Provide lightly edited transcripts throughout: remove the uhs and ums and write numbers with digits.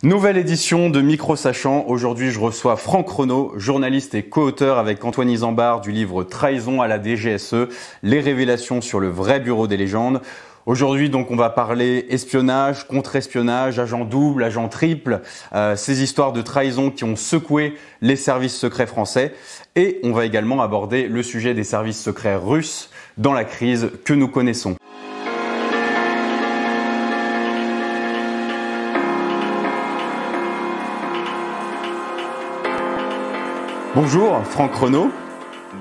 Nouvelle édition de Micro Sachant. Aujourd'hui, je reçois Franck Renaud, journaliste et co-auteur avec Antoine Isambard du livre Trahison à la DGSE, les révélations sur le vrai bureau des légendes. Aujourd'hui, donc, on va parler espionnage, contre-espionnage, agent double, agent triple, ces histoires de trahison qui ont secoué les services secrets français. Et on va également aborder le sujet des services secrets russes dans la crise que nous connaissons. Bonjour, Franck Renaud.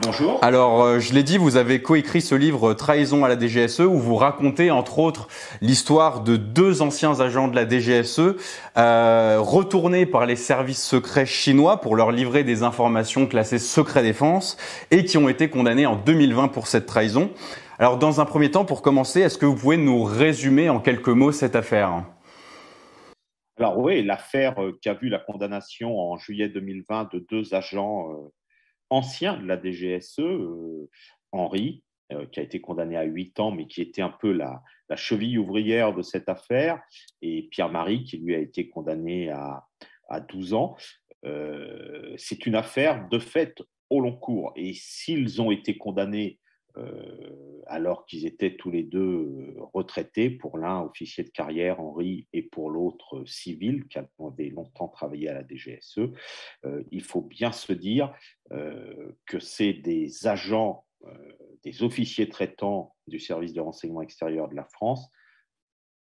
Bonjour. Alors, je l'ai dit, vous avez coécrit ce livre Trahison à la DGSE où vous racontez entre autres l'histoire de deux anciens agents de la DGSE retournés par les services secrets chinois pour leur livrer des informations classées secret défense et qui ont été condamnés en 2020 pour cette trahison. Alors, dans un premier temps, pour commencer, est-ce que vous pouvez nous résumer en quelques mots cette affaire ? Alors oui, l'affaire qui a vu la condamnation en juillet 2020 de deux agents anciens de la DGSE, Henri, qui a été condamné à 8 ans, mais qui était un peu la cheville ouvrière de cette affaire, et Pierre-Marie, qui lui a été condamné à 12 ans. C'est une affaire de fait au long cours, et s'ils ont été condamnés alors qu'ils étaient tous les deux retraités, pour l'un officier de carrière, Henri, et pour l'autre civil, qui avait longtemps travaillé à la DGSE, il faut bien se dire que c'est des agents, des officiers traitants du service de renseignement extérieur de la France,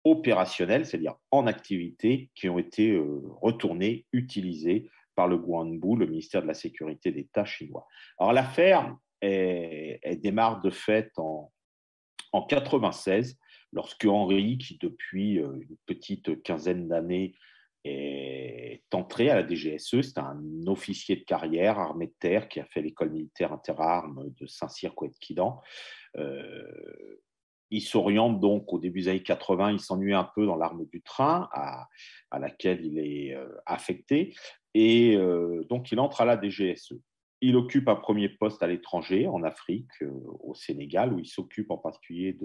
opérationnels, c'est-à-dire en activité, qui ont été retournés, utilisés par le Guangbu, le ministère de la Sécurité d'État chinois. Alors l'affaire, elle démarre de fait en 1996, lorsque Henri, qui depuis une petite quinzaine d'années est entré à la DGSE, c'est un officier de carrière, armée de terre, qui a fait l'école militaire interarmes de Saint-Cyr-Couët-Quidan. Il s'oriente donc au début des années 80, il s'ennuie un peu dans l'arme du train à laquelle il est affecté, et donc il entre à la DGSE. Il occupe un premier poste à l'étranger, en Afrique, au Sénégal, où il s'occupe en particulier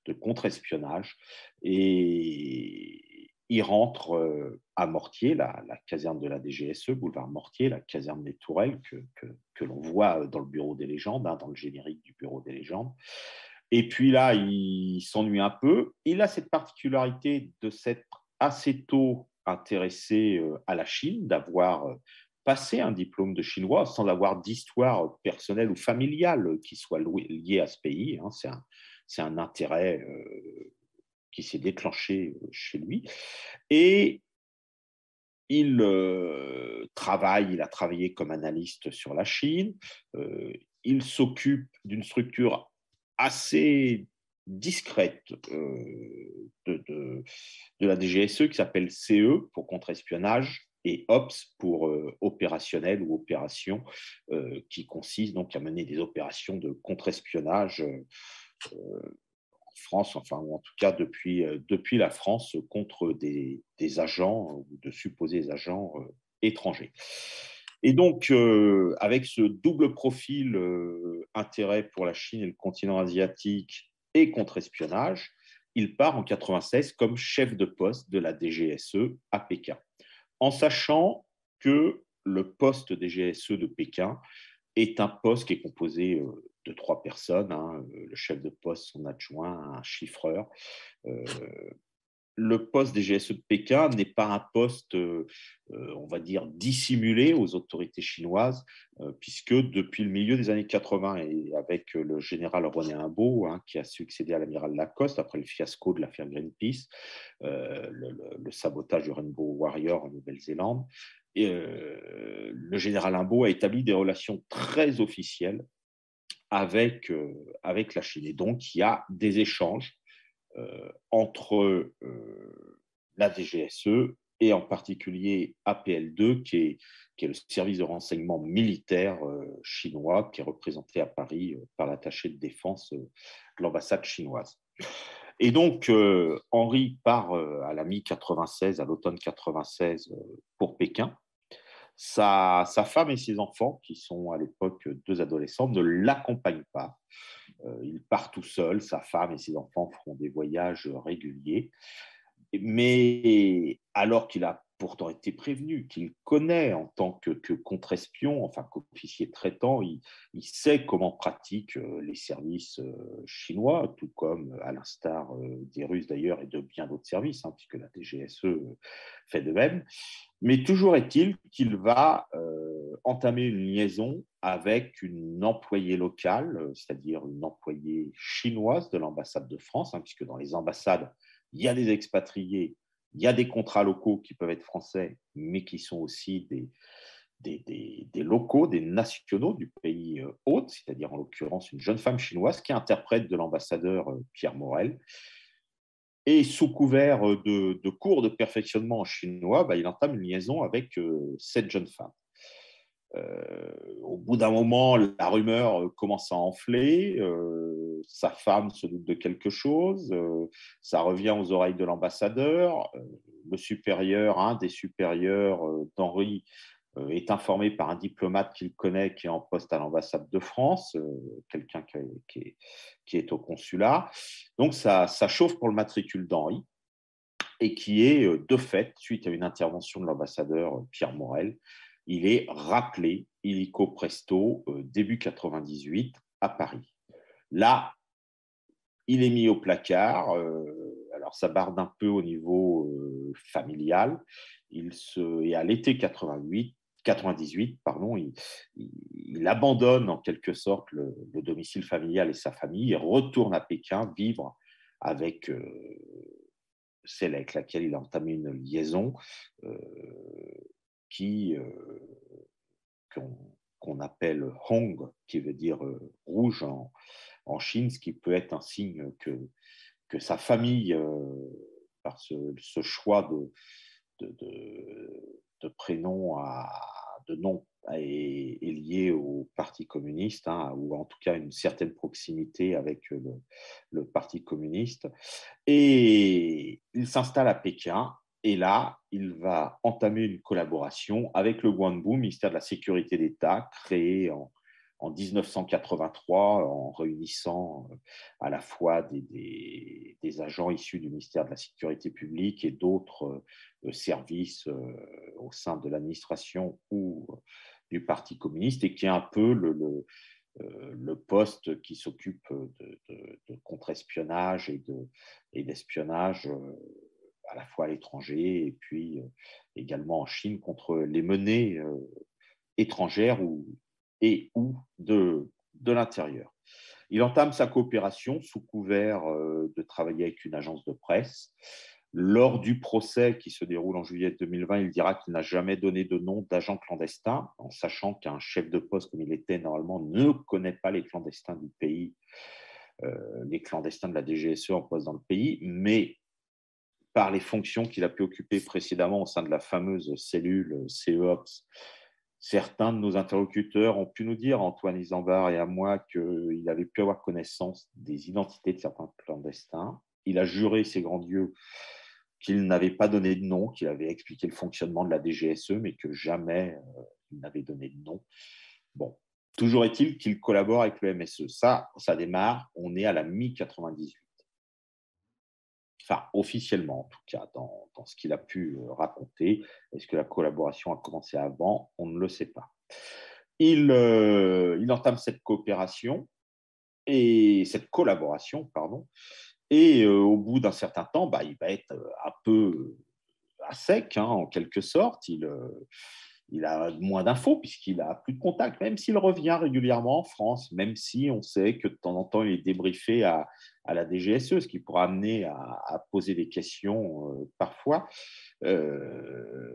de contre-espionnage. Et il rentre à Mortier, la caserne de la DGSE, boulevard Mortier, la caserne des Tourelles, que l'on voit dans le Bureau des légendes, dans le générique du Bureau des légendes. Et puis là, il s'ennuie un peu. Il a cette particularité de s'être assez tôt intéressé à la Chine, d'avoir passé un diplôme de chinois sans avoir d'histoire personnelle ou familiale qui soit liée à ce pays. C'est un intérêt qui s'est déclenché chez lui. Et il travaille, il a travaillé comme analyste sur la Chine. Il s'occupe d'une structure assez discrète de la DGSE qui s'appelle CE pour contre-espionnage et OPS pour opérationnel ou opération, qui consiste donc à mener des opérations de contre-espionnage en France, enfin, ou en tout cas depuis la France, contre des agents ou de supposés agents étrangers. Et donc, avec ce double profil intérêt pour la Chine et le continent asiatique et contre-espionnage, il part en 1996 comme chef de poste de la DGSE à Pékin, en sachant que le poste DGSE de Pékin est un poste qui est composé de 3 personnes, le chef de poste, son adjoint, un chiffreur. Euh, le poste des GSE de Pékin n'est pas un poste, on va dire, dissimulé aux autorités chinoises, puisque depuis le milieu des années 80, et avec le général René Imbaud, qui a succédé à l'amiral Lacoste après le fiasco de l'affaire Greenpeace, le sabotage du Rainbow Warrior en Nouvelle-Zélande, le général Imbaud a établi des relations très officielles avec la Chine. Et donc, il y a des échanges entre la DGSE et en particulier APL2, qui est le service de renseignement militaire chinois, qui est représenté à Paris par l'attaché de défense de l'ambassade chinoise. Et donc, Henri part à la mi-96, à l'automne 96, pour Pékin. Sa femme et ses enfants, qui sont à l'époque 2 adolescents, ne l'accompagnent pas. Il part tout seul, sa femme et ses enfants feront des voyages réguliers. Mais alors qu'il a pourtant été prévenu, qu'il connaît en tant que contre-espion, enfin qu'officier traitant, il sait comment pratiquent les services chinois, tout comme à l'instar des Russes d'ailleurs et de bien d'autres services, hein, puisque la DGSE fait de même. Mais toujours est-il qu'il va entamer une liaison avec une employée locale, c'est-à-dire une employée chinoise de l'ambassade de France, hein, puisque dans les ambassades, il y a des expatriés, il y a des contrats locaux qui peuvent être français, mais qui sont aussi des locaux, des nationaux du pays hôte, c'est-à-dire en l'occurrence une jeune femme chinoise qui est interprète de l'ambassadeur Pierre Morel. Et sous couvert de cours de perfectionnement en chinois, il entame une liaison avec cette jeune femme. Au bout d'un moment, la rumeur commence à enfler. Sa femme se doute de quelque chose. Ça revient aux oreilles de l'ambassadeur. Le supérieur, un des supérieurs d'Henri, est informé par un diplomate qu'il connaît qui est en poste à l'ambassade de France, quelqu'un qui est au consulat. Donc ça chauffe pour le matricule d'Henri et qui est de fait, suite à une intervention de l'ambassadeur Pierre Morel, il est rappelé illico presto début 98 à Paris. Là, il est mis au placard. Alors, ça barde un peu au niveau familial. Et à l'été 98, pardon, il abandonne en quelque sorte le domicile familial et sa famille et retourne à Pékin vivre avec celle avec laquelle il a entamé une liaison euh, qui, qu'on appelle Hong, qui veut dire rouge en Chine, ce qui peut être un signe que sa famille, par ce choix de prénom, de nom, est lié au Parti communiste, hein, ou en tout cas une certaine proximité avec le Parti communiste. Et il s'installe à Pékin. Et là, il va entamer une collaboration avec le Guanbu, ministère de la Sécurité d'État, créé en 1983, en réunissant à la fois des agents issus du ministère de la Sécurité publique et d'autres services au sein de l'administration ou du Parti communiste, et qui est un peu le poste qui s'occupe de contre-espionnage et d'espionnage à la fois à l'étranger et puis également en Chine contre les menées étrangères ou de l'intérieur. Il entame sa coopération sous couvert de travailler avec une agence de presse. Lors du procès qui se déroule en juillet 2020, il dira qu'il n'a jamais donné de nom d'agent clandestin, en sachant qu'un chef de poste comme il était normalement ne connaît pas les clandestins du pays, les clandestins de la DGSE en poste dans le pays, mais par les fonctions qu'il a pu occuper précédemment au sein de la fameuse cellule CEOPS, certains de nos interlocuteurs ont pu nous dire, Antoine Isambard et à moi, qu'il avait pu avoir connaissance des identités de certains clandestins. Il a juré, ses grands dieux, qu'il n'avait pas donné de nom, qu'il avait expliqué le fonctionnement de la DGSE, mais que jamais il n'avait donné de nom. Bon, toujours est-il qu'il collabore avec le MSE. Ça démarre, on est à la mi-98. Enfin, officiellement en tout cas, dans ce qu'il a pu raconter. Est-ce que la collaboration a commencé avant? On ne le sait pas. Il entame cette coopération et cette collaboration, pardon, et au bout d'un certain temps, il va être un peu à sec, hein, en quelque sorte. Il a moins d'infos puisqu'il n'a plus de contact, même s'il revient régulièrement en France, même si on sait que de temps en temps, il est débriefé à la DGSE, ce qui pourra amener à poser des questions parfois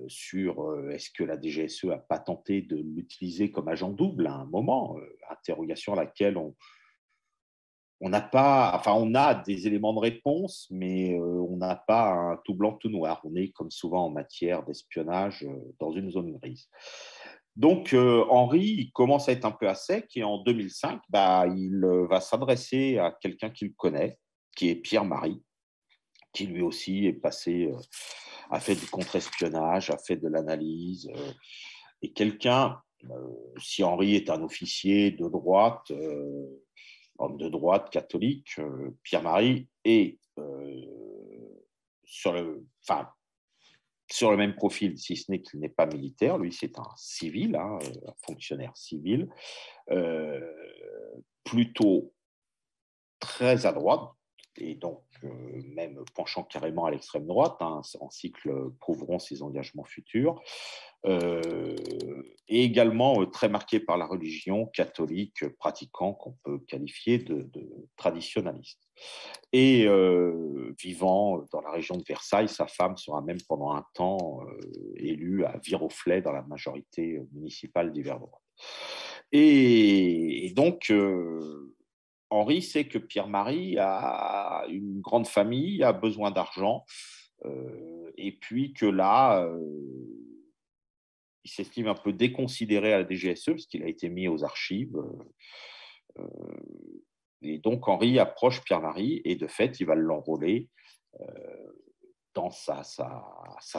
sur est-ce que la DGSE n'a pas tenté de l'utiliser comme agent double à un moment, interrogation à laquelle on n'a pas, enfin, on a des éléments de réponse, mais on n'a pas un tout blanc, tout noir. On est, comme souvent en matière d'espionnage, dans une zone grise. Donc, Henri, il commence à être un peu à sec et en 2005, il va s'adresser à quelqu'un qu'il connaît, qui est Pierre Marie, qui lui aussi est passé, a fait du contre-espionnage, a fait de l'analyse, et quelqu'un, si Henri est un officier de droite, homme de droite catholique, Pierre Marie est sur le même profil, si ce n'est qu'il n'est pas militaire. Lui, c'est un civil, un fonctionnaire civil, euh, plutôt très à droite, et donc même penchant carrément à l'extrême droite. En cycle prouveront ses engagements futurs. Euh, et également très marqué par la religion catholique pratiquant, qu'on peut qualifier de traditionnaliste. Et vivant dans la région de Versailles, sa femme sera même pendant un temps élue à Viroflay dans la majorité municipale d'Yverdon. Et donc, Henri sait que Pierre-Marie a une grande famille, a besoin d'argent, et puis que là, il s'estime un peu déconsidéré à la DGSE parce qu'il a été mis aux archives. Et donc Henri approche Pierre-Marie et de fait, il va l'enrôler dans sa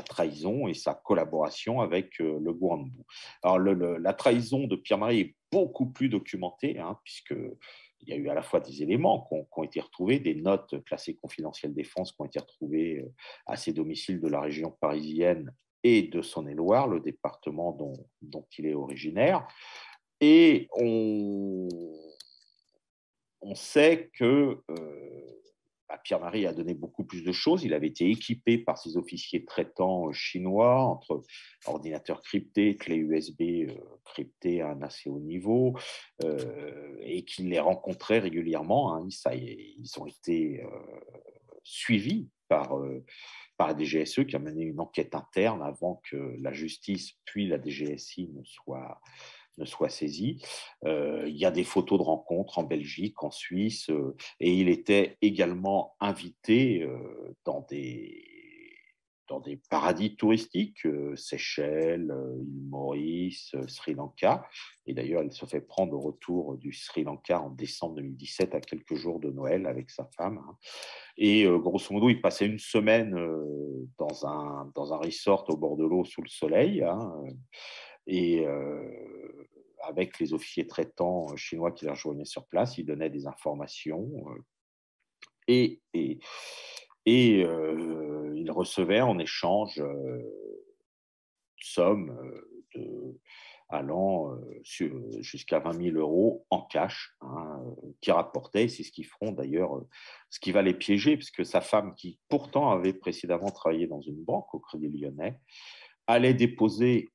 trahison et sa collaboration avec le Gouarnebou. Alors la trahison de Pierre-Marie est beaucoup plus documentée, puisque il y a eu à la fois des éléments qui ont été retrouvés, des notes classées confidentielles défense qui ont été retrouvées à ses domiciles de la région parisienne et de Saône-et-Loire, le département dont il est originaire. Et on sait que Pierre-Marie a donné beaucoup plus de choses. Il avait été équipé par ses officiers traitants chinois, entre ordinateurs cryptés, clés USB cryptées à un assez haut niveau, et qu'il les rencontrait régulièrement. Ils ont été suivis par la DGSE, qui a mené une enquête interne avant que la justice puis la DGSI ne soit saisie. Il y a des photos de rencontres en Belgique, en Suisse, et il était également invité dans des paradis touristiques, Seychelles, île Maurice, Sri Lanka. Et d'ailleurs, il se fait prendre au retour du Sri Lanka en décembre 2017, à quelques jours de Noël, avec sa femme. Et grosso modo, il passait une semaine dans un resort au bord de l'eau, sous le soleil. Et avec les officiers traitants chinois qui les rejoignaient sur place, il donnait des informations. Et il recevait en échange sommes allant jusqu'à 20 000 euros en cash, qui rapportaient, c'est ce qu'ils feront d'ailleurs, ce qui va les piéger, puisque sa femme, qui pourtant avait précédemment travaillé dans une banque au Crédit Lyonnais, allait déposer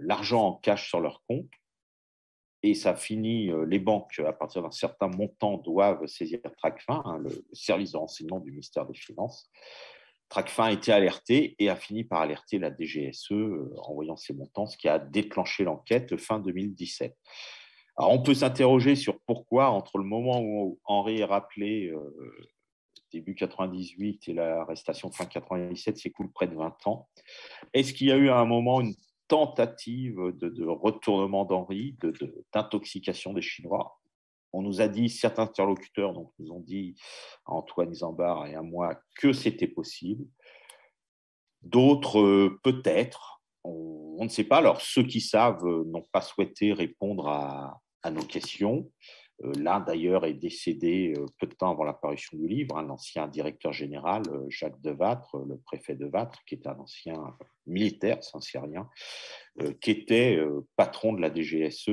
l'argent en cash sur leur compte. Et ça finit, les banques, à partir d'un certain montant, doivent saisir Tracfin, le service de renseignement du ministère des Finances. Tracfin a été alerté et a fini par alerter la DGSE en voyant ces montants, ce qui a déclenché l'enquête fin 2017. Alors, on peut s'interroger sur pourquoi, entre le moment où Henri est rappelé, début 98, et l'arrestation fin 97, s'écoule près de 20 ans. Est-ce qu'il y a eu à un moment une tentative de retournement d'Henri, d'intoxication des Chinois? On nous a dit, certains interlocuteurs donc, nous ont dit, à Antoine Isambard et à moi, que c'était possible. D'autres, peut-être. On ne sait pas. Alors, ceux qui savent n'ont pas souhaité répondre à nos questions. L'un, d'ailleurs, est décédé peu de temps avant l'apparition du livre, l'ancien directeur général, Jacques Devattre, le préfet Devattre, qui était un ancien militaire saint-cyrien, qui était patron de la DGSE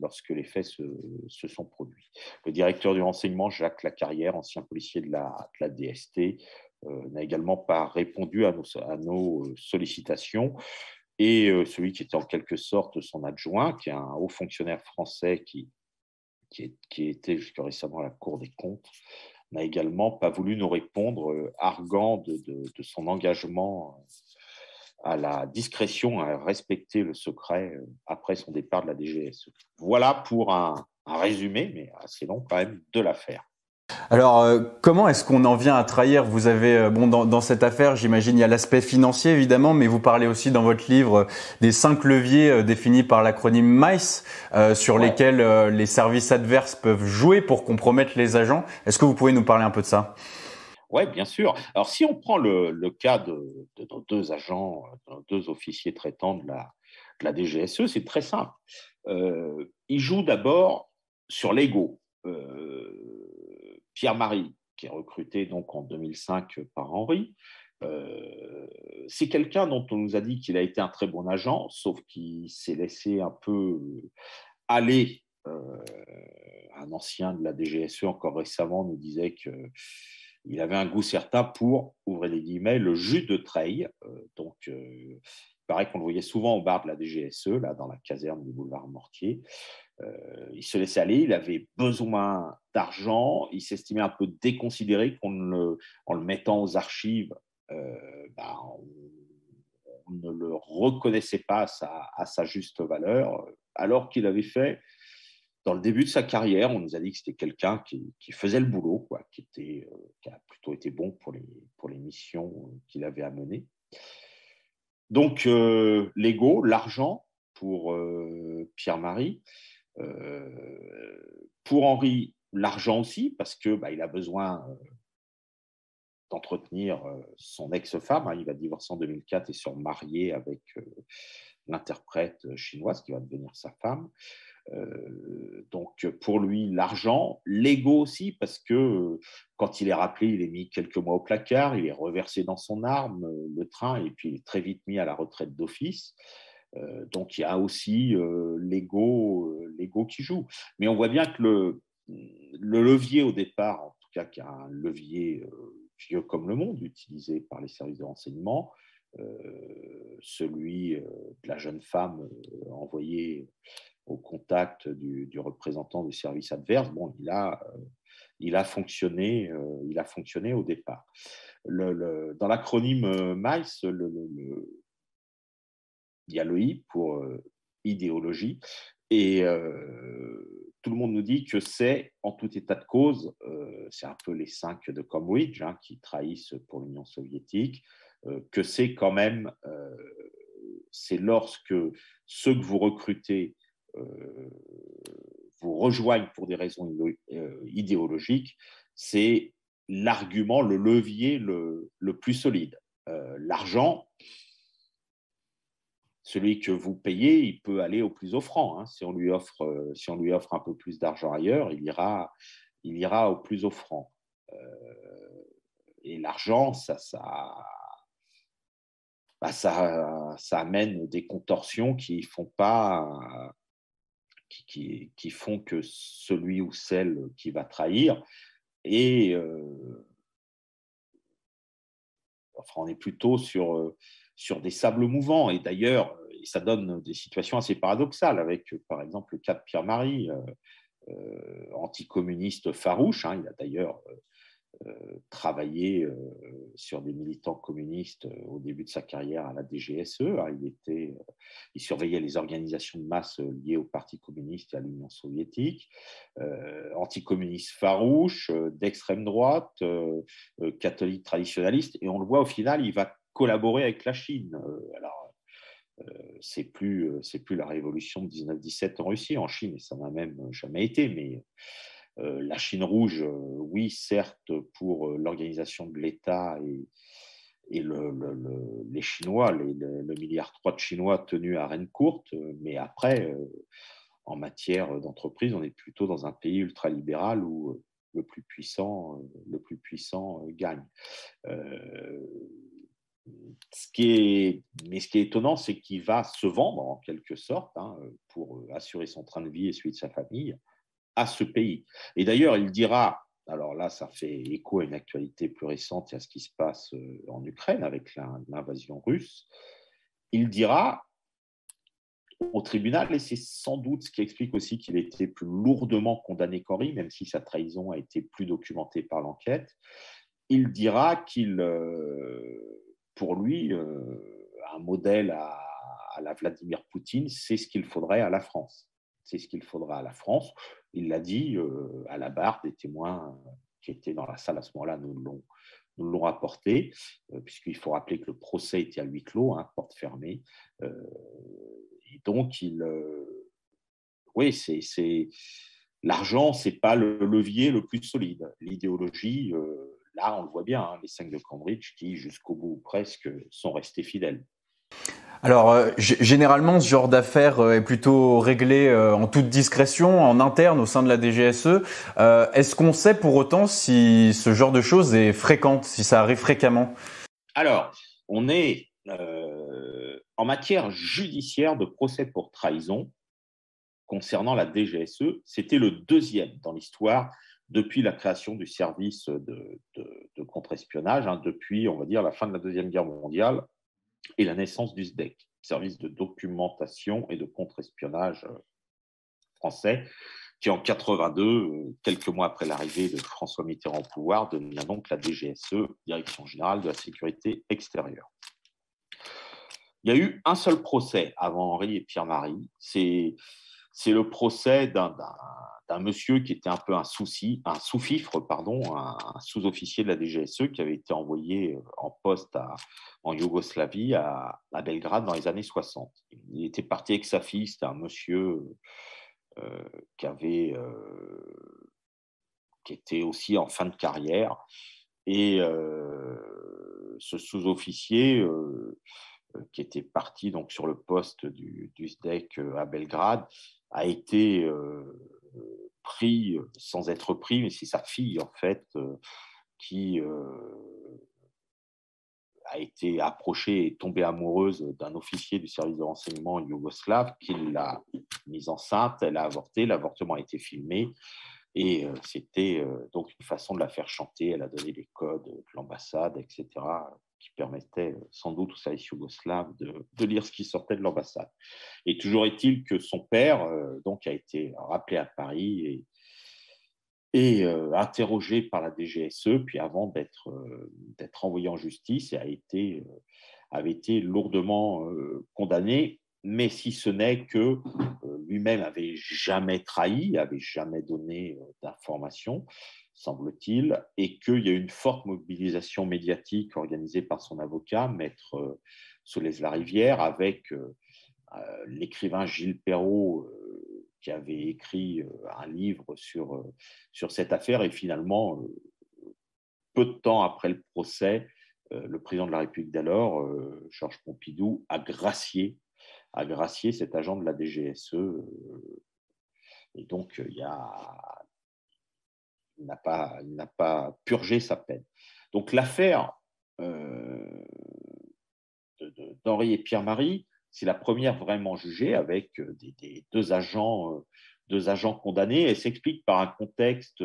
lorsque les faits se sont produits. Le directeur du renseignement, Jacques Lacarrière, ancien policier de la DST, n'a également pas répondu à nos sollicitations. Et celui qui était en quelque sorte son adjoint, qui est un haut fonctionnaire français qui était jusqu'à récemment à la Cour des comptes, n'a également pas voulu nous répondre, arguant de son engagement à la discrétion, à respecter le secret après son départ de la DGSE. Voilà pour un résumé, mais assez long quand même, de l'affaire. Alors, comment est-ce qu'on en vient à trahir? Vous avez, dans cette affaire, j'imagine, il y a l'aspect financier, évidemment, mais vous parlez aussi dans votre livre des 5 leviers définis par l'acronyme MICE, sur lesquels les services adverses peuvent jouer pour compromettre les agents. Est-ce que vous pouvez nous parler un peu de ça? Oui, bien sûr. Alors, si on prend le cas de nos deux agents, de nos deux officiers traitants de la DGSE, c'est très simple. Ils jouent d'abord sur l'ego. Pierre-Marie, qui est recruté donc en 2005 par Henri, C'est quelqu'un dont on nous a dit qu'il a été un très bon agent, sauf qu'il s'est laissé un peu aller. Un ancien de la DGSE, encore récemment, nous disait qu'il avait un goût certain pour, ouvrez les guillemets, le jus de treille. Il paraît qu'on le voyait souvent au bar de la DGSE, là, dans la caserne du boulevard Mortier. Il se laissait aller, il avait besoin d'argent, il s'estimait un peu déconsidéré en le mettant aux archives. On ne le reconnaissait pas à sa juste valeur, alors qu'il avait fait, dans le début de sa carrière, on nous a dit que c'était quelqu'un qui faisait le boulot, quoi, qui a plutôt été bon pour les missions qu'il avait à mener. Donc, l'ego, l'argent pour Pierre-Marie. Pour Henri, l'argent aussi, parce que il a besoin d'entretenir son ex-femme. Il va divorcer en 2004 et se remarier avec l'interprète chinoise qui va devenir sa femme. Donc pour lui, l'argent, l'ego aussi, parce que quand il est rappelé, il est mis quelques mois au placard, il est reversé dans son arme, le train, et puis il est très vite mis à la retraite d'office. Donc il y a aussi l'ego qui joue. Mais on voit bien que le levier au départ, en tout cas qui est un levier vieux comme le monde, utilisé par les services de renseignement, celui de la jeune femme envoyée au contact du représentant du service adverse, il a fonctionné au départ. Dans l'acronyme MICE, il y a le I pour idéologie, et tout le monde nous dit que c'est, en tout état de cause, c'est un peu les 5 de Cambridge qui trahissent pour l'Union soviétique, que c'est quand même, c'est lorsque ceux que vous recrutez vous rejoignent pour des raisons idéologiques, c'est l'argument, le levier le plus solide. L'argent, celui que vous payez, il peut aller au plus offrant. Si on lui offre un peu plus d'argent ailleurs, il ira au plus offrant. Et l'argent, ça amène des contorsions qui font que celui ou celle qui va trahir on est plutôt sur des sables mouvants. Et d'ailleurs, ça donne des situations assez paradoxales avec, par exemple, le cas de Pierre-Marie, anticommuniste farouche. Il a d'ailleurs travaillé sur des militants communistes au début de sa carrière à la DGSE. Il surveillait les organisations de masse liées au Parti communiste et à l'Union soviétique. Anticommuniste farouche, d'extrême droite, catholique traditionnaliste. Et on le voit, au final, il va collaborer avec la Chine. C'est plus la révolution de 1917 en Russie, en Chine, et ça n'a même jamais été, mais la Chine rouge, oui, certes, pour l'organisation de l'État et les Chinois, le milliard 3 de Chinois tenus à rêne courte, mais après, en matière d'entreprise, on est plutôt dans un pays ultralibéral où le plus puissant gagne. Ce qui est étonnant, c'est qu'il va se vendre en quelque sorte pour assurer son train de vie et celui de sa famille à ce pays. Et d'ailleurs, il dira, alors là, ça fait écho à une actualité plus récente et à ce qui se passe en Ukraine avec l'invasion russe, il dira au tribunal, et c'est sans doute ce qui explique aussi qu'il a été plus lourdement condamné qu'Henri, même si sa trahison a été plus documentée par l'enquête, il dira qu'il, pour lui, un modèle à la Vladimir Poutine, c'est ce qu'il faudrait à la France. C'est ce qu'il faudra à la France. Il l'a dit à la barre, des témoins qui étaient dans la salle à ce moment-là nous l'ont rapporté, puisqu'il faut rappeler que le procès était à huis clos, porte fermée. Et donc, l'argent, ce n'est pas le levier le plus solide. L'idéologie, là, on le voit bien, les 5 de Cambridge qui, jusqu'au bout presque, sont restés fidèles. Alors, généralement, ce genre d'affaire est plutôt réglé en toute discrétion, en interne, au sein de la DGSE. Est-ce qu'on sait pour autant si ce genre de choses est fréquente, si ça arrive fréquemment ? Alors, on est en matière judiciaire de procès pour trahison concernant la DGSE. C'était le deuxième dans l'histoire depuis la création du service de contre-espionnage, depuis, on va dire, la fin de la Deuxième Guerre mondiale et la naissance du SDEC, service de documentation et de contre-espionnage français, qui en 82, quelques mois après l'arrivée de François Mitterrand au pouvoir, devient donc la DGSE, Direction générale de la sécurité extérieure. Il y a eu un seul procès avant Henri et Pierre-Marie. C'est le procès d'un monsieur qui était un peu un sous-fifre, un sous-officier de la DGSE qui avait été envoyé en poste en Yougoslavie, à Belgrade, dans les années 60. Il était parti avec sa fille. C'était un monsieur qui était aussi en fin de carrière. Et ce sous-officier qui était parti donc sur le poste du SDEC à Belgrade a été pris, sans être pris, mais c'est sa fille en fait qui a été approchée et tombée amoureuse d'un officier du service de renseignement yougoslave qui l'a mise enceinte, elle a avorté, l'avortement a été filmé. Et c'était donc une façon de la faire chanter. Elle a donné les codes de l'ambassade, etc., qui permettaient sans doute aux services yougoslaves de lire ce qui sortait de l'ambassade. Et toujours est-il que son père donc a été rappelé à Paris et interrogé par la DGSE, puis avant d'être envoyé en justice, et avait été lourdement condamné, mais si ce n'est que lui-même n'avait jamais trahi, n'avait jamais donné d'informations, semble-t-il, et qu'il y a eu une forte mobilisation médiatique organisée par son avocat, maître Solès-Larivière, avec l'écrivain Gilles Perrault, qui avait écrit un livre sur cette affaire, et finalement, peu de temps après le procès, le président de la République d'alors, Georges Pompidou, a gracié cet agent de la DGSE. Et donc, il n'a pas purgé sa peine. Donc, l'affaire d'Henri et Pierre-Marie, c'est la première vraiment jugée avec des deux agents condamnés. Elle s'explique par un contexte,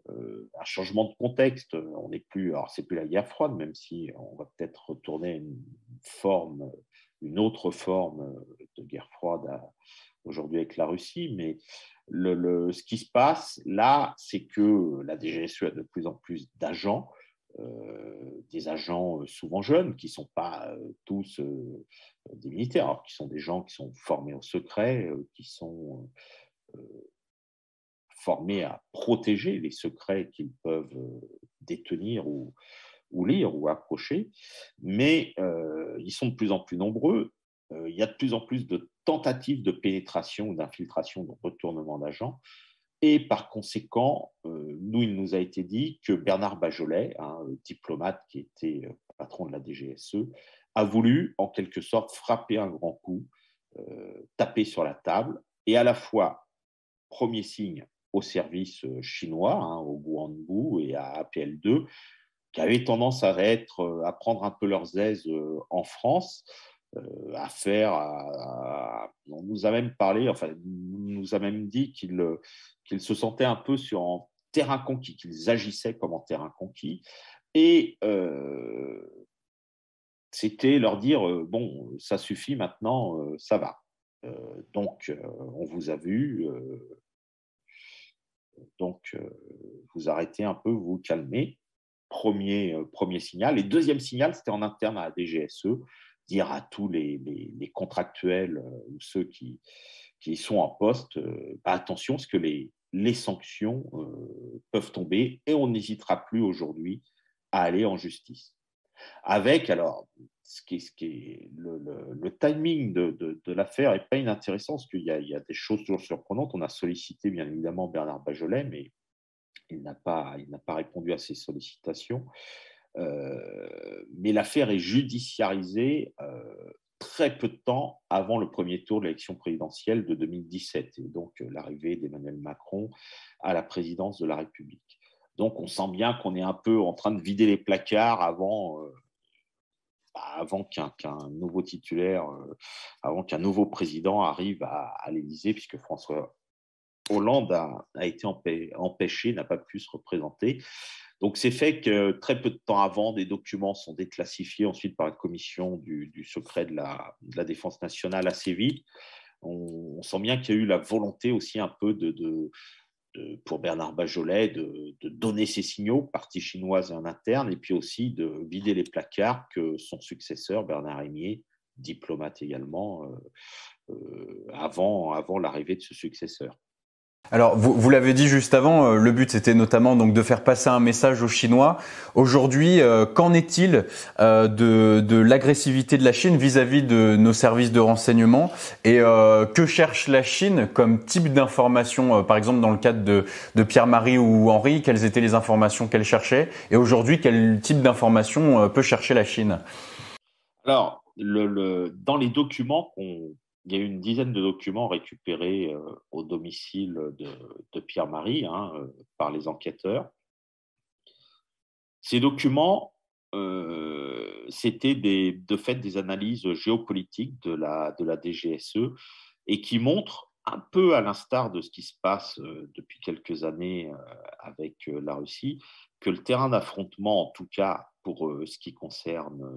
un changement de contexte. On n'est plus, alors c'est plus la guerre froide, même si on va peut-être retourner à une autre forme de guerre froide aujourd'hui avec la Russie, mais ce qui se passe là, c'est que la DGSE a de plus en plus d'agents, des agents souvent jeunes, qui ne sont pas tous des militaires, alors qui sont des gens qui sont formés au secret, qui sont formés à protéger les secrets qu'ils peuvent détenir ou lire ou approcher, mais ils sont de plus en plus nombreux. Il y a de plus en plus de tentatives de pénétration ou d'infiltration, de retournement d'agents. Et par conséquent, il nous a été dit que Bernard Bajolet, diplomate qui était patron de la DGSE, a voulu en quelque sorte frapper un grand coup, taper sur la table, et à la fois, premier signe, au service chinois, au Guangbu et à APL2, qui avaient tendance à prendre un peu leurs aises en France, on nous a même parlé, enfin, on nous a même dit qu'ils se sentaient un peu en terrain conquis, qu'ils agissaient comme en terrain conquis. Et c'était leur dire bon, ça suffit maintenant, ça va. Donc, on vous a vu, donc vous arrêtez un peu, vous calmez. Premier signal. Et deuxième signal, c'était en interne à la DGSE, dire à tous les contractuels ou ceux qui sont en poste, attention, parce que les sanctions peuvent tomber et on n'hésitera plus aujourd'hui à aller en justice. Avec, alors, le timing de l'affaire n'est pas inintéressant, parce qu'il y a des choses toujours surprenantes. On a sollicité, bien évidemment, Bernard Bajolet, mais il n'a pas répondu à ces sollicitations. Mais l'affaire est judiciarisée très peu de temps avant le premier tour de l'élection présidentielle de 2017, et donc l'arrivée d'Emmanuel Macron à la présidence de la République. Donc on sent bien qu'on est un peu en train de vider les placards avant avant qu'un nouveau titulaire, avant qu'un nouveau président arrive à l'Élysée, puisque François Hollande a été empêché, n'a pas pu se représenter. Donc, c'est fait que très peu de temps avant, des documents sont déclassifiés ensuite par la commission du secret de la défense nationale assez vite. On sent bien qu'il y a eu la volonté aussi un peu pour Bernard Bajolet de donner ses signaux, partie chinoise et en interne, et puis aussi de vider les placards que son successeur, Bernard Rémier, diplomate également, avant l'arrivée de ce successeur. Alors, vous l'avez dit juste avant, le but c'était notamment donc de faire passer un message aux Chinois. Aujourd'hui, qu'en est-il de l'agressivité de la Chine vis-à-vis de nos services de renseignement et que cherche la Chine comme type d'information, par exemple dans le cadre de Pierre-Marie ou Henri, quelles étaient les informations qu'elle cherchait et aujourd'hui quel type d'information peut chercher la Chine? Alors, dans les documents il y a eu une dizaine de documents récupérés au domicile de Pierre-Marie par les enquêteurs. Ces documents, c'était de fait des analyses géopolitiques de la DGSE et qui montrent, un peu à l'instar de ce qui se passe depuis quelques années avec la Russie, que le terrain d'affrontement, en tout cas pour ce qui concerne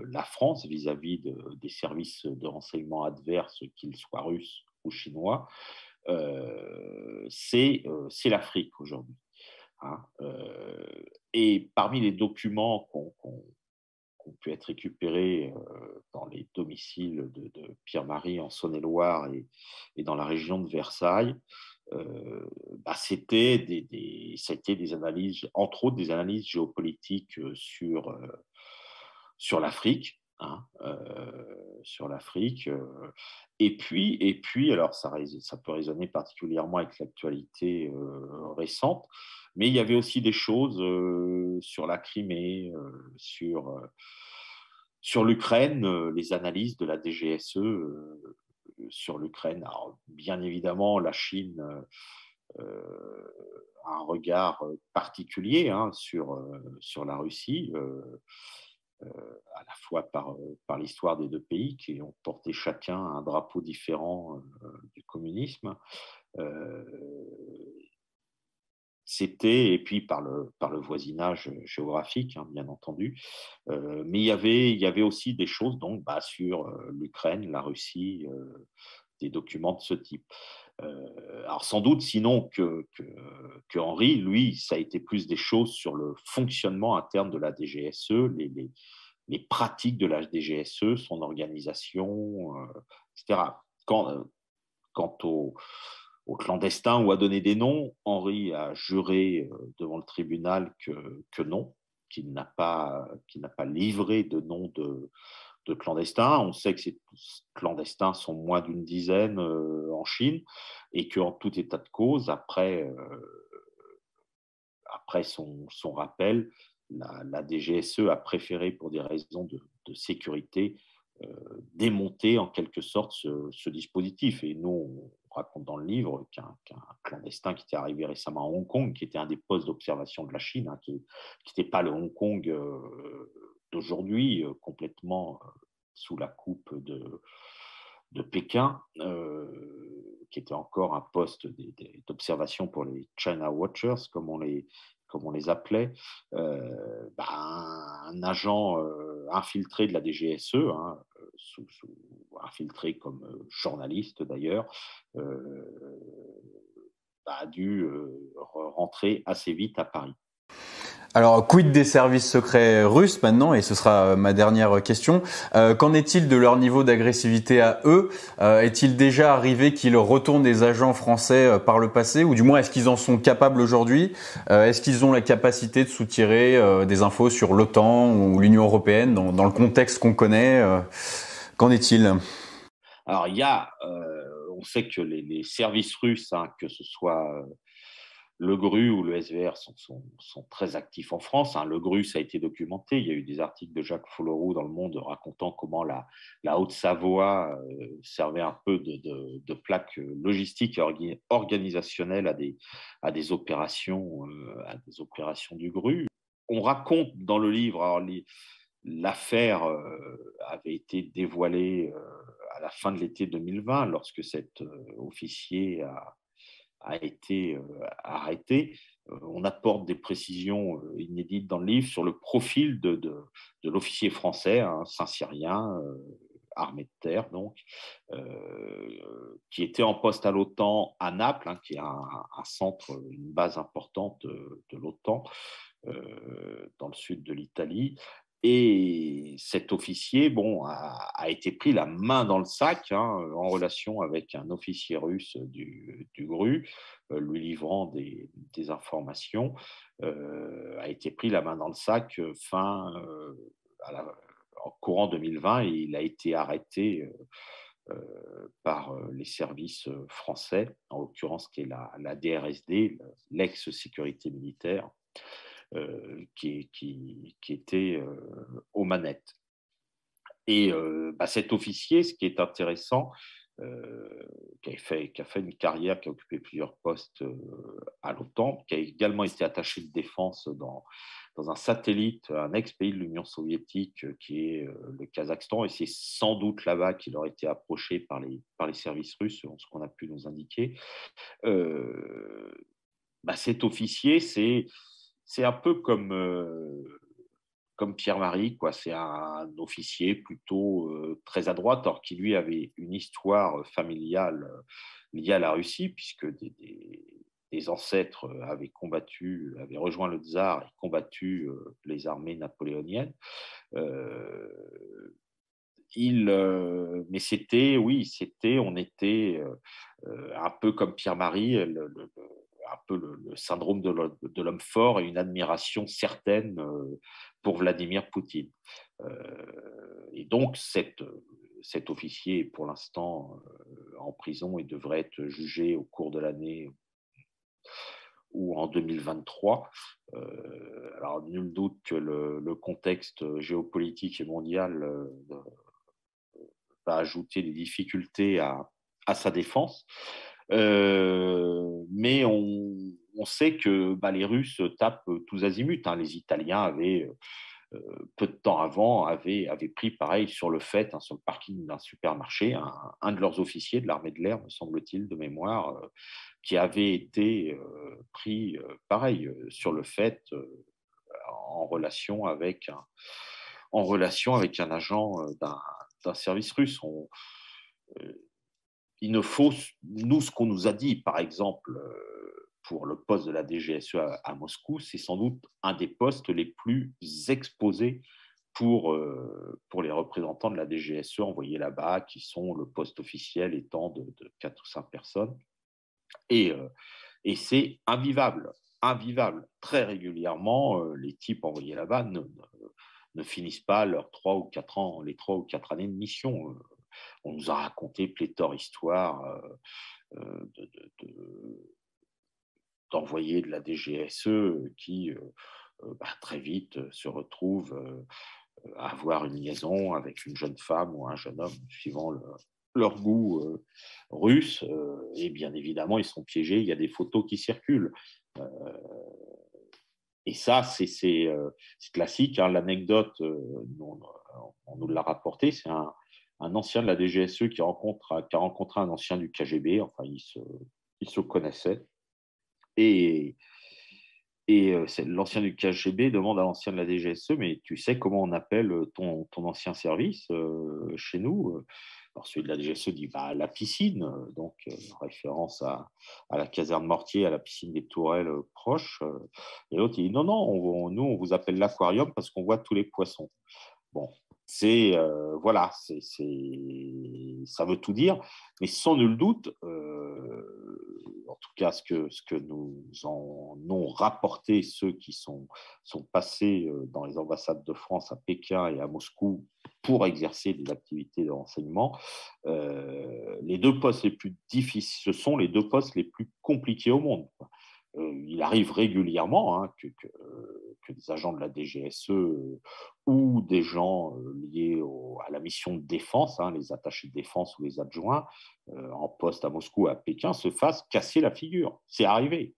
la France vis-à-vis des services de renseignement adverses, qu'ils soient russes ou chinois, c'est l'Afrique aujourd'hui. Et parmi les documents qui ont pu être récupérés dans les domiciles de Pierre-Marie en Saône-et-Loire et dans la région de Versailles, c'était des analyses, entre autres des analyses géopolitiques sur l'Afrique. Sur l'Afrique. Et puis, alors ça peut résonner particulièrement avec l'actualité récente, mais il y avait aussi des choses sur la Crimée, sur l'Ukraine, les analyses de la DGSE sur l'Ukraine. Alors, bien évidemment, la Chine a un regard particulier sur la Russie, à la fois par l'histoire des deux pays qui ont porté chacun un drapeau différent du communisme. Euh, et puis par le voisinage géographique, bien entendu. Mais il y avait aussi des choses donc, sur l'Ukraine, la Russie, des documents de ce type. Alors sans doute, sinon que Henri, lui, ça a été plus des choses sur le fonctionnement interne de la DGSE, les pratiques de la DGSE, son organisation, etc. Quant aux clandestins ou à donner des noms, Henri a juré devant le tribunal que non, qu'il n'a pas livré de nom de clandestins. On sait que ces clandestins sont moins d'une dizaine en Chine et qu'en tout état de cause, après son rappel, la DGSE a préféré, pour des raisons de sécurité, démonter en quelque sorte ce dispositif. Et nous, on raconte dans le livre qu'un clandestin qui était arrivé récemment à Hong Kong, qui était un des postes d'observation de la Chine, qui n'était pas le Hong Kong d'aujourd'hui, complètement sous la coupe de Pékin, qui était encore un poste d'observation pour les China Watchers, comme on les appelait, un agent infiltré de la DGSE, infiltré comme journaliste d'ailleurs, a dû rentrer assez vite à Paris. Alors, quid des services secrets russes maintenant, et ce sera ma dernière question. Qu'en est-il de leur niveau d'agressivité à eux? Est-il déjà arrivé qu'ils retournent des agents français par le passé, ou du moins est-ce qu'ils en sont capables aujourd'hui? Est-ce qu'ils ont la capacité de soutirer des infos sur l'OTAN ou l'Union européenne dans le contexte qu'on connaît? Qu'en est-il? Alors, on sait que les services russes, que ce soit le GRU ou le SVR sont très actifs en France. Le GRU, ça a été documenté. Il y a eu des articles de Jacques Folloroux dans Le Monde racontant comment la Haute-Savoie servait un peu de plaque logistique et organisationnelle à des opérations du GRU. On raconte dans le livre, alors l'affaire avait été dévoilée à la fin de l'été 2020, lorsque cet officier a été arrêté. On apporte des précisions inédites dans le livre sur le profil de l'officier français, un Saint-Cyrien, armée de terre, donc, qui était en poste à l'OTAN à Naples, hein, qui est un centre, une base importante de l'OTAN, dans le sud de l'Italie. Et cet officier, bon, a été pris la main dans le sac, hein, en relation avec un officier russe du GRU, lui livrant des informations, a été pris la main dans le sac en courant 2020, et il a été arrêté par les services français, en l'occurrence qui est la DRSD, l'ex-sécurité militaire, qui était aux manettes. Et cet officier, ce qui est intéressant, qui a fait une carrière, qui a occupé plusieurs postes à l'OTAN, qui a également été attaché de défense dans un satellite, un ex-pays de l'Union soviétique, qui est le Kazakhstan, et c'est sans doute là-bas qu'il aurait été approché par les services russes, selon ce qu'on a pu nous indiquer. Cet officier, c'est un peu comme Pierre-Marie, quoi. C'est un officier plutôt très à droite, alors qui lui avait une histoire familiale liée à la Russie, puisque des ancêtres avaient rejoint le tsar et combattu les armées napoléoniennes. Mais on était un peu comme Pierre-Marie, un peu le syndrome de l'homme fort et une admiration certaine pour Vladimir Poutine. Et donc, cet officier est pour l'instant en prison et devrait être jugé au cours de l'année ou en 2023. Alors, nul doute que le contexte géopolitique et mondial va ajouter des difficultés à sa défense. Mais on sait que les Russes tapent tous azimuts, hein. Les Italiens avaient, peu de temps avant, avaient pris pareil sur le fait, hein, sur le parking d'un supermarché, un de leurs officiers de l'armée de l'air, me semble-t-il, de mémoire, qui avait été pris pareil sur le fait en relation avec un agent d'un service russe. Il ne faut, nous, ce qu'on nous a dit, par exemple, pour le poste de la DGSE à Moscou, c'est sans doute un des postes les plus exposés pour les représentants de la DGSE envoyés là-bas, qui sont le poste officiel étant de 4 ou 5 personnes. Et c'est invivable. Très régulièrement, les types envoyés là-bas ne finissent pas les 3 ou 4 années de mission. On nous a raconté pléthore d'histoires d'envoyés de la DGSE qui très vite se retrouvent à avoir une liaison avec une jeune femme ou un jeune homme, suivant leur goût russe. Et bien évidemment, ils sont piégés, il y a des photos qui circulent. Et ça, c'est classique, hein. L'anecdote, on nous l'a rapporté, c'est un ancien de la DGSE qui a rencontré un ancien du KGB. Enfin, ils se connaissaient. Et l'ancien du KGB demande à l'ancien de la DGSE, mais tu sais comment on appelle ton ancien service chez nous? Alors celui de la DGSE dit la piscine, donc référence à la caserne Mortier, à la piscine des Tourelles proche. Et l'autre il dit non, nous on vous appelle l'aquarium parce qu'on voit tous les poissons. Bon, voilà, ça veut tout dire, mais sans nul doute, en tout cas ce que nous en ont rapporté ceux qui sont passés dans les ambassades de France à Pékin et à Moscou pour exercer des activités de renseignement, les deux postes les plus difficiles, ce sont les deux postes les plus compliqués au monde. Il arrive régulièrement que des agents de la DGSE ou des gens liés à la mission de défense, hein, les attachés de défense ou les adjoints en poste à Moscou, à Pékin, se fassent casser la figure. C'est arrivé.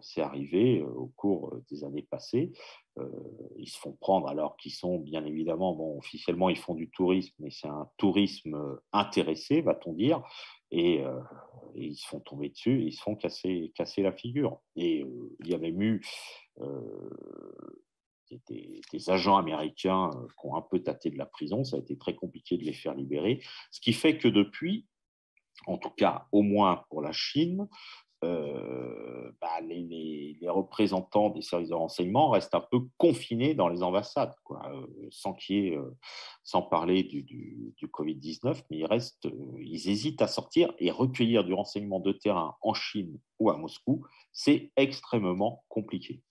c'est arrivé au cours des années passées. Ils se font prendre alors qu'ils sont bien évidemment, bon, officiellement, ils font du tourisme, mais c'est un tourisme intéressé, va-t-on dire, et, euh, et ils se font tomber dessus, et ils se font casser la figure. Et il y avait eu des agents américains qui ont un peu tâté de la prison, ça a été très compliqué de les faire libérer, ce qui fait que depuis, en tout cas au moins pour la Chine, les représentants des services de renseignement restent un peu confinés dans les ambassades, quoi, sans parler du Covid-19, mais ils hésitent à sortir et recueillir du renseignement de terrain en Chine ou à Moscou, c'est extrêmement compliqué.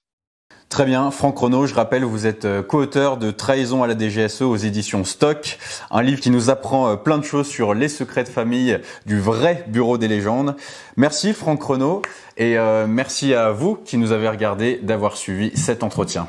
Très bien, Franck Renaud, je rappelle, vous êtes co-auteur de Trahison à la DGSE aux éditions Stock, un livre qui nous apprend plein de choses sur les secrets de famille du vrai bureau des légendes. Merci Franck Renaud et merci à vous qui nous avez regardé d'avoir suivi cet entretien.